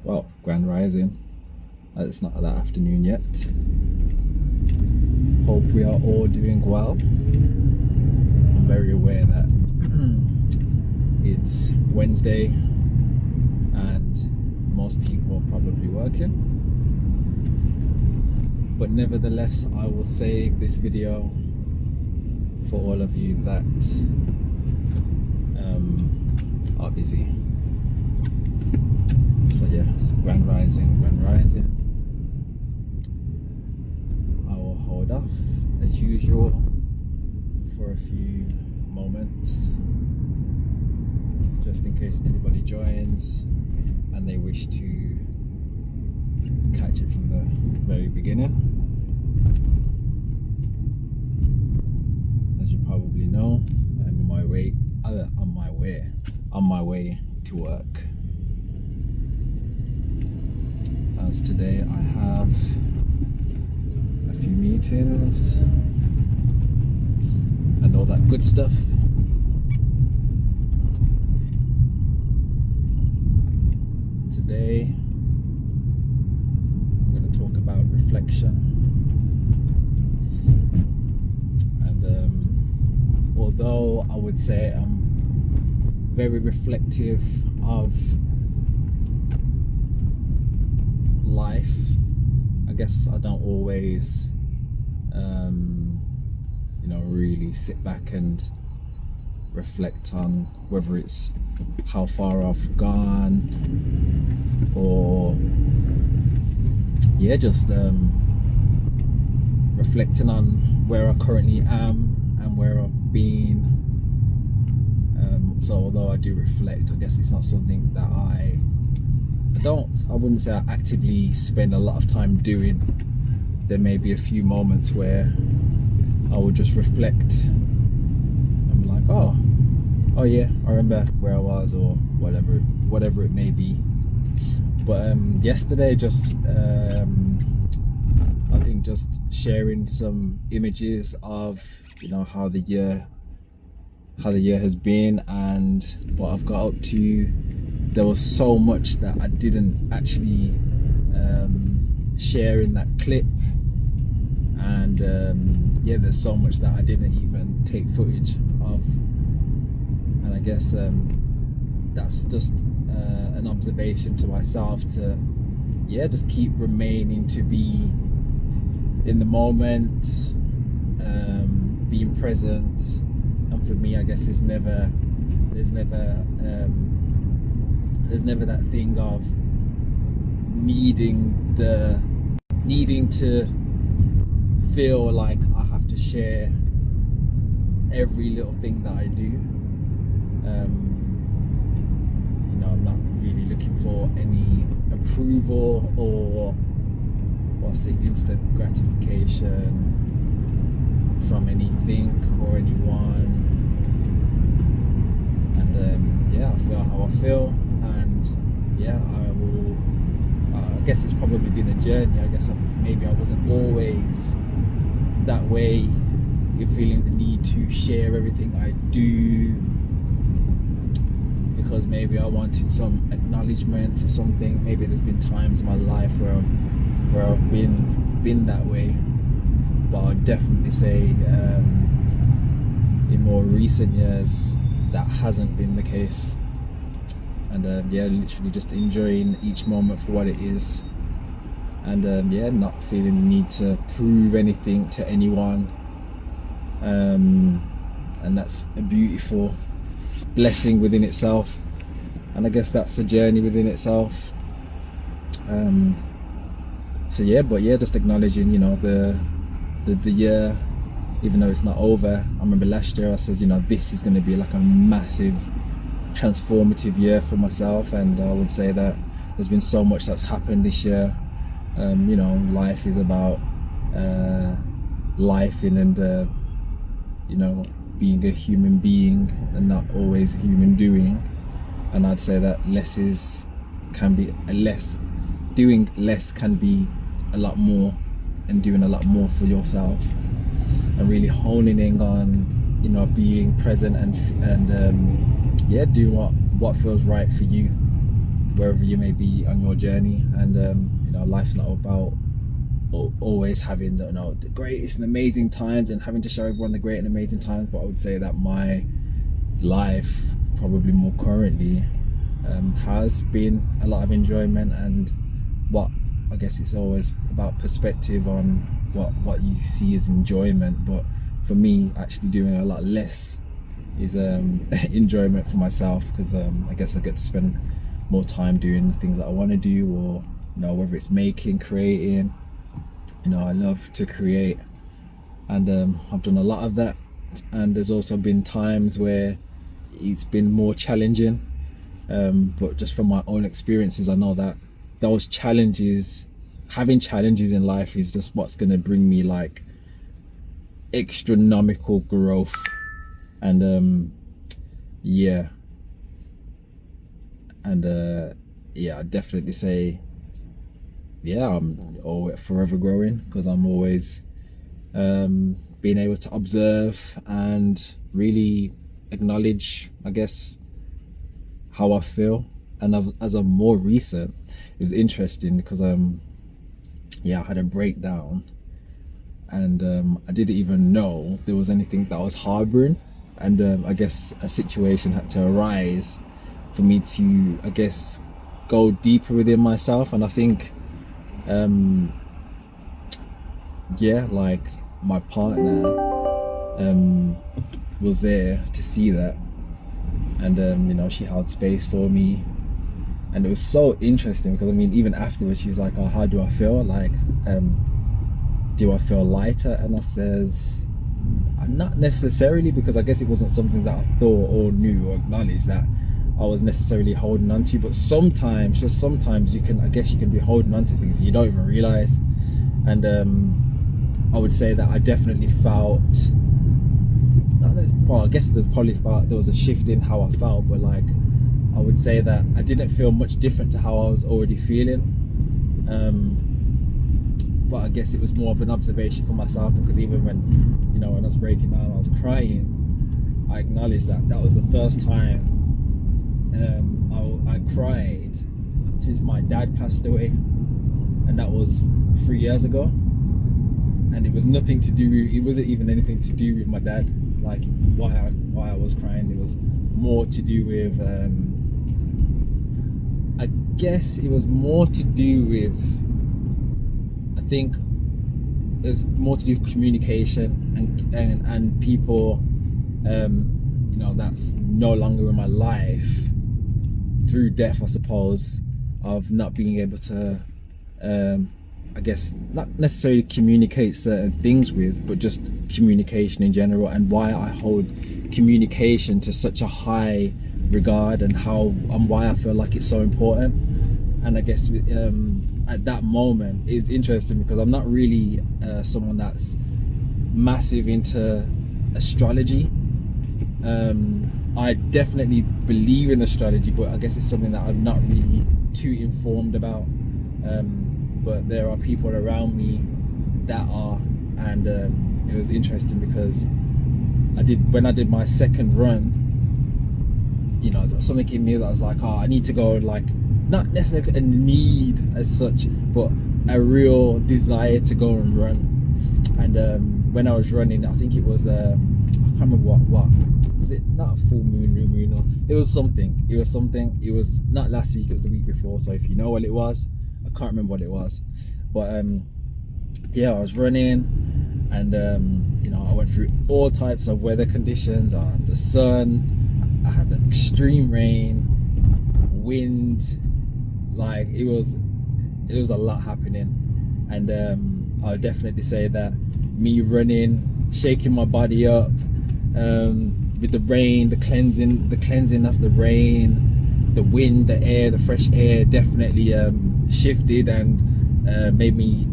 well, grand rising. It's not that afternoon yet. Hope we are all doing well. I'm very aware that it's Wednesday and most people are probably working. But nevertheless, I will save this video for all of you that are busy. So yeah, it's grand rising. I will hold off as usual for a few moments, just in case anybody joins and they wish to catch it from the very beginning. As you probably know, I'm on my way to work. As today I have a few meetings and all that good stuff. Today I'm going to talk about reflection. And although I would say I'm very reflective of life, I guess I don't always really sit back and reflect on whether it's how far I've gone or just reflecting on where I currently am and where I've been. So although I do reflect, I guess it's not something that I wouldn't say I actively spend a lot of time doing. There may be a few moments where I will just reflect. I'm like, oh yeah, I remember where I was, or whatever it may be. But yesterday, just I think just sharing some images of how the year has been and what I've got up to. There was so much that I didn't actually share in that clip, and there's so much that I didn't even take footage of, and I guess that's just an observation to myself to just keep remaining to be in the moment, being present. And for me, I guess there's never that thing of needing to feel like I have to share every little thing that I do. I'm not really looking for any approval or instant gratification from anything or anyone. And I feel how I feel. I guess it's probably been a journey. I guess maybe I wasn't always that way, in feeling the need to share everything I do, because maybe I wanted some acknowledgement for something. Maybe there's been times in my life where I've been that way, but I'd definitely say in more recent years that hasn't been the case. And literally just enjoying each moment for what it is, and not feeling the need to prove anything to anyone, and that's a beautiful blessing within itself, and I guess that's a journey within itself. Just acknowledging the year, even though it's not over. I remember last year I said this is going to be like a massive transformative year for myself, and I would say that there's been so much that's happened this year. Life is about life and being a human being and not always a human doing. And I'd say that doing less can be a lot more, and doing a lot more for yourself, and really honing in on being present and do what feels right for you. wherever you may be on your journey. And you know, life's not about always having the, you know, the greatest and amazing times and having to show everyone the great and amazing times, but I would say that my life, probably more currently, has been a lot of enjoyment. And what I guess it's always about perspective on what you see as enjoyment, but for me, actually doing a lot less is enjoyment for myself, because I guess I get to spend more time doing the things that I want to do, or you know, whether it's making, creating. You know, I love to create, and I've done a lot of that. And there's also been times where it's been more challenging, but just from my own experiences, I know that those challenges, having challenges in life, is just what's going to bring me like astronomical growth. And yeah, I'd definitely say, yeah, I'm forever growing, because I'm always being able to observe and really acknowledge, I guess, how I feel. And as of more recent, it was interesting because yeah, I had a breakdown, and I didn't even know there was anything that I was harbouring. And I guess a situation had to arise for me to, I guess, go deeper within myself. And I think yeah, like my partner was there to see that, and you know, she held space for me. And it was so interesting because I mean, even afterwards, she was like, oh, how do I feel? Like, do I feel lighter? And I says, not necessarily, because I guess it wasn't something that I thought or knew or acknowledged that I was necessarily holding on to. But sometimes, just sometimes, you can, I guess you can be holding on to things you don't even realize. And I would say that I definitely felt, well, I guess probably felt there was a shift in how I felt, but like, I would say that I didn't feel much different to how I was already feeling. But I guess it was more of an observation for myself, because even when, you know, when I was breaking down, I was crying, I acknowledged that that was the first time I cried since my dad passed away, and that was 3 years ago. And it was nothing to do with, it wasn't even anything to do with my dad, like why I was crying. It was more to do with I guess it was more to do with, I think there's more to do with communication and people, you know, that's no longer in my life through death, I suppose, of not being able to, I guess, not necessarily communicate certain things with, but just communication in general, and why I hold communication to such a high regard, and how and why I feel like it's so important. And I guess at that moment, it's interesting because I'm not really someone that's massive into astrology. I definitely believe in astrology, but I guess it's something that I'm not really too informed about. But there are people around me that are, and it was interesting because when I did my second run, you know, there was something in me that was like, oh, I need to go, like, not necessarily a need as such, but a real desire to go and run. And when I was running, I think it was I can't remember what was it, not a full moon, new moon, or it was something, it was not last week, it was the week before. So if you know what it was, I can't remember what it was, but yeah, I was running, and you know, I went through all types of weather conditions. I had the sun, I had the extreme rain, wind, like it was a lot happening. And I would definitely say that me running, shaking my body up, with the rain, the cleansing of the rain, the wind, the air, the fresh air definitely shifted and made me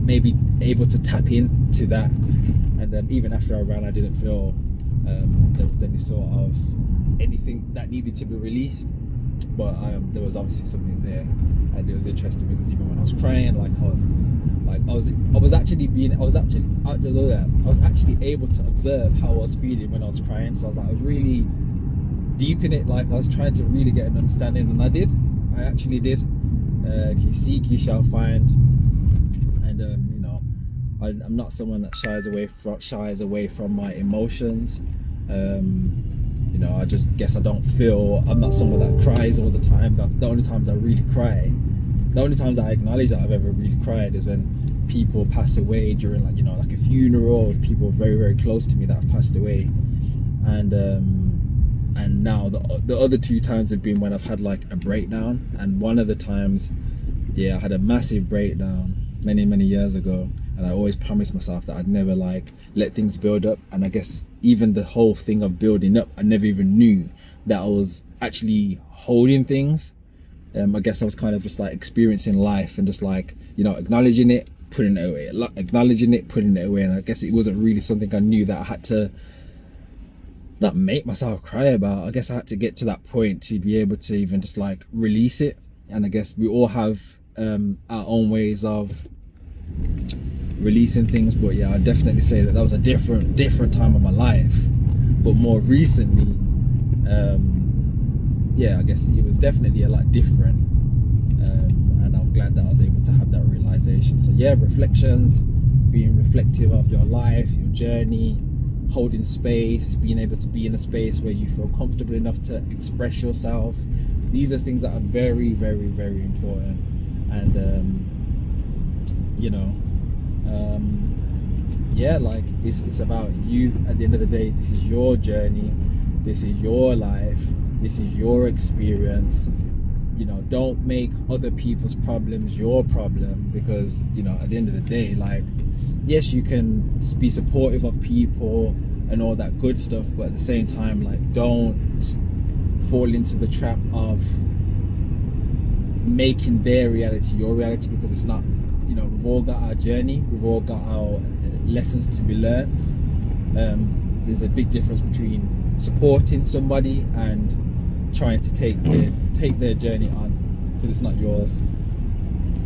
maybe able to tap into that. And even after I ran, I didn't feel there was any sort of anything that needed to be released, but there was obviously something there. And it was interesting because even when I was crying, I was actually able to observe how I was feeling when I was crying. So I was really deep in it, like I was trying to really get an understanding, and I did. I actually did. If you seek, you shall find. And you know, I'm not someone that shies away from my emotions. You know, I just guess I'm not someone that cries all the time. The only times I really cry, the only times I acknowledge that I've ever really cried is when people pass away during, like, you know, like a funeral of people very, very close to me that have passed away. And now the other two times have been when I've had like a breakdown. And one of the times, yeah, I had a massive breakdown many years ago, and I always promised myself that I'd never like let things build up. And I guess even the whole thing of building up, I never even knew that I was actually holding things. I guess I was kind of just like experiencing life and just like, you know, acknowledging it, putting it away, acknowledging it, putting it away. And I guess it wasn't really something I knew that I had to not make myself cry about. I guess I had to get to that point to be able to even just like release it. And I guess we all have our own ways of releasing things, but yeah, I definitely say that was a different time of my life. But more recently, yeah, I guess it was definitely a lot different, and I'm glad that I was able to have that realization. So yeah, reflections, being reflective of your life, your journey, holding space, being able to be in a space where you feel comfortable enough to express yourself. These are things that are very, very, very important. And you know, yeah, like it's about you at the end of the day. This is your journey, this is your life, this is your experience. You know, don't make other people's problems your problem, because, you know, at the end of the day, like, yes, you can be supportive of people and all that good stuff, but at the same time, like, don't fall into the trap of making their reality your reality, because it's not. You know, we've all got our journey, we've all got our lessons to be learnt. There's a big difference between supporting somebody and trying to take their journey on, because it's not yours,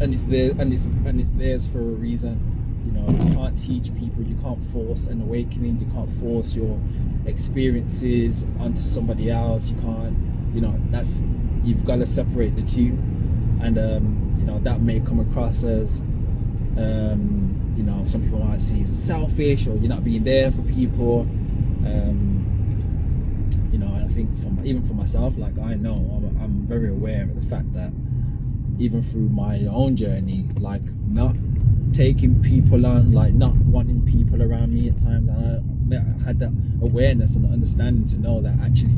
and it's theirs for a reason. You know, you can't teach people, you can't force an awakening, you can't force your experiences onto somebody else. You can't, you know, you've got to separate the two. And you know, that may come across as you know, some people might see as selfish, or you're not being there for people. You know, and I think even for myself, like, I know I'm very aware of the fact that even through my own journey, like, not taking people on, like, not wanting people around me at times, and I had that awareness and understanding to know that actually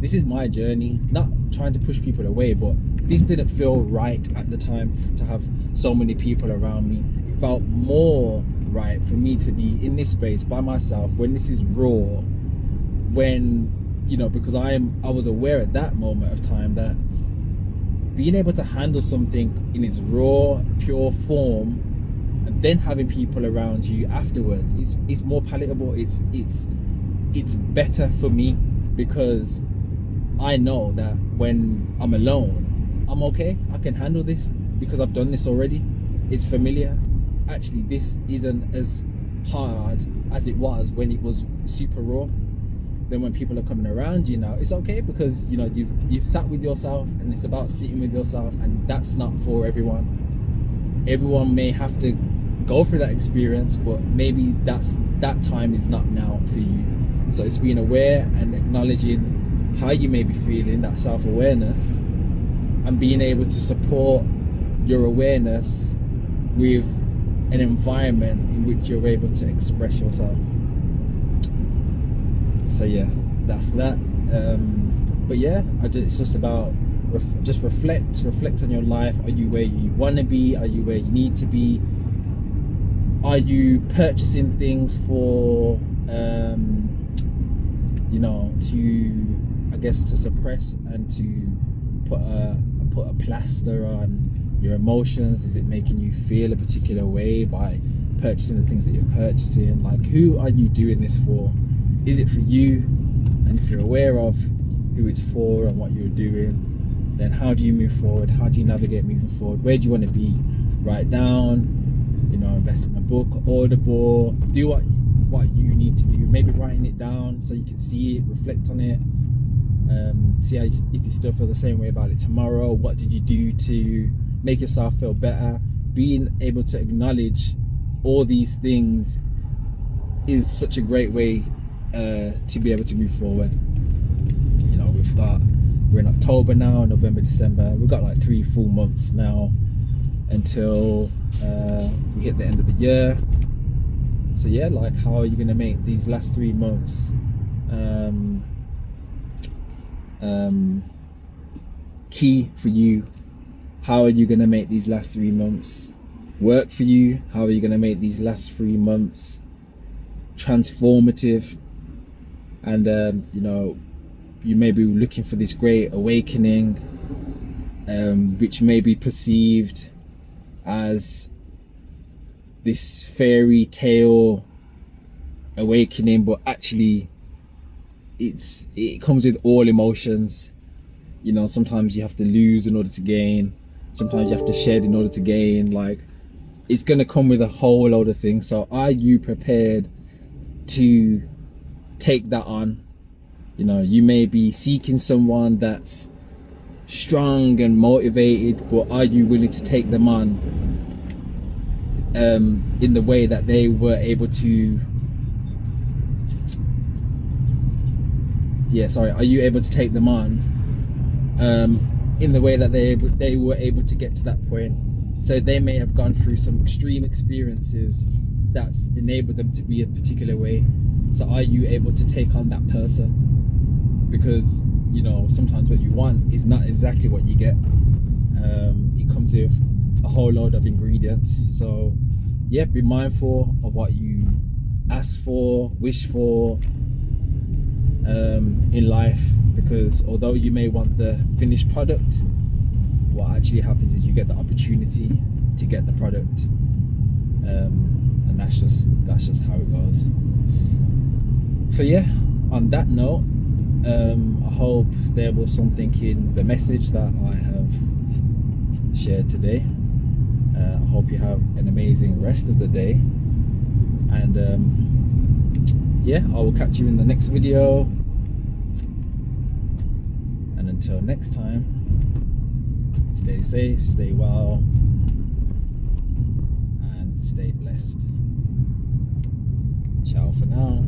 this is my journey, not trying to push people away, but this didn't feel right at the time to have so many people around me. It felt more right for me to be in this space by myself when this is raw, when, you know, because I was aware at that moment of time that being able to handle something in its raw, pure form, and then having people around you afterwards, it's more palatable. It's better for me, because I know that when I'm alone, I'm okay. I can handle this because I've done this already. It's familiar. Actually, this isn't as hard as it was when it was super raw. Then when people are coming around you now, it's okay, because, you know, you've sat with yourself, and it's about sitting with yourself, and that's not for everyone. Everyone may have to go through that experience, but maybe that time is not now for you. So it's being aware and acknowledging how you may be feeling, that self-awareness, and being able to support your awareness with an environment in which you're able to express yourself. So yeah, that's that. But yeah, it's just about just reflect on your life. Are you where you want to be? Are you where you need to be? Are you purchasing things for you know, to, I guess, to suppress and to put a plaster on your emotions? Is it making you feel a particular way by purchasing the things that you're purchasing? Like, who are you doing this for? Is it for you? And if you're aware of who it's for and what you're doing, then how do you move forward? How do you navigate moving forward? Where do you want to be? Write down, you know, invest in a book, Audible, do what you need to do. Maybe writing it down so you can see it, reflect on it. See how if you still feel the same way about it tomorrow. What did you do to make yourself feel better? Being able to acknowledge all these things is such a great way to be able to move forward. You know, we're in October now, November, December. We've got like 3 full months now until we hit the end of the year. So yeah, like, how are you going to make these last 3 months key for you? How are you going to make these last 3 months work for you? How are you going to make these last 3 months transformative? And you know, you may be looking for this great awakening, which may be perceived as this fairy tale awakening, but actually it comes with all emotions. You know, sometimes you have to lose in order to gain, sometimes you have to shed in order to gain. Like, it's going to come with a whole load of things. So are you prepared to take that on? You know, you may be seeking someone that's strong and motivated, but are you willing to take them on in the way that they were able to are you able to take them on in the way that they were able to get to that point? So they may have gone through some extreme experiences that's enabled them to be a particular way. So are you able to take on that person? Because, you know, sometimes what you want is not exactly what you get. It comes with a whole load of ingredients. So yeah, be mindful of what you ask for, wish for in life, because although you may want the finished product, what actually happens is you get the opportunity to get the product, and that's just how it goes. So yeah, on that note, I hope there was something in the message that I have shared today. I hope you have an amazing rest of the day, and yeah, I will catch you in the next video. And until next time, stay safe, stay well, and stay blessed. Ciao for now.